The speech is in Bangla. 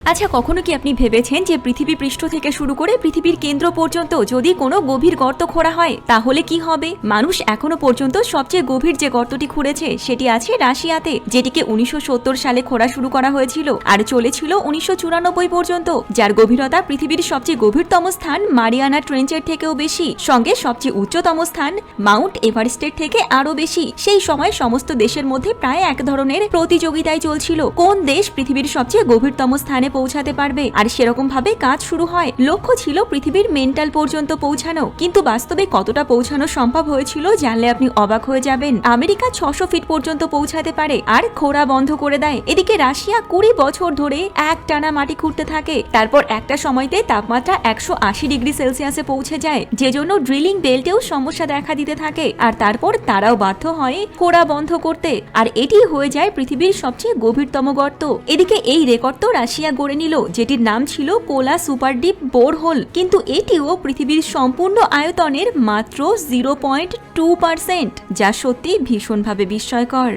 আচ্ছা, কখনো কি আপনি ভেবেছেন যে পৃথিবী পৃষ্ঠ থেকে শুরু করে পৃথিবীর কেন্দ্র পর্যন্ত যদি কোনো গভীর গর্ত খোঁড়া হয় তাহলে কি হবে? মানুষ এখনো পর্যন্ত সবচেয়ে গভীর যে গর্তটি খুঁড়েছে সেটি আছে রাশিয়াতে, যেটিকে 1970 সালে খোঁড়া শুরু করা হয়েছিল আর চলেছিল 1994 পর্যন্ত, যার গভীরতা পৃথিবীর সবচেয়ে গভীরতম স্থান মারিয়ানা ট্রেঞ্চের থেকেও বেশি, সঙ্গে সবচেয়ে উচ্চতম স্থান মাউন্ট এভারেস্টের থেকে আরো বেশি। সেই সময় সমস্ত দেশের মধ্যে প্রায় এক ধরনের প্রতিযোগিতায় চলছিল কোন দেশ পৃথিবীর সবচেয়ে গভীরতম স্থানে পৌঁছাতে পারবে, আর সেরকম ভাবে কাজ শুরু হয়। লক্ষ্য ছিল পৃথিবীর মেন্টাল পর্যন্ত পৌঁছানো, কিন্তু বাস্তবে কতটা পৌঁছানো সম্ভব হয়েছিল জানলে আপনি অবাক হয়ে যাবেন। আমেরিকা 600 ফিট পর্যন্ত পৌঁছাতে পারে আর খোঁড়া বন্ধ করে দেয়। এদিকে রাশিয়া 20 বছর ধরে এক টানা মাটি খুঁড়তে থাকে, তারপর একটা সময়তে তাপমাত্রা 180 ডিগ্রি সেলসিয়াসে পৌঁছে যায়, যে জন্য ড্রিলিং বেল্টেও সমস্যা দেখা দিতে থাকে, আর তারপর তারাও বাধ্য হয় খোঁড়া বন্ধ করতে, আর এটি হয়ে যায় পৃথিবীর সবচেয়ে গভীরতম গর্ত। এদিকে এই রেকর্ড তো রাশিয়া গড়ে নিল, যেটির নাম ছিল কোলা সুপার ডিপ বোরহোল, কিন্তু এটিও পৃথিবীর সম্পূর্ণ আয়তনের মাত্র 0.2%, যা সত্যি ভীষণভাবে বিস্ময়কর।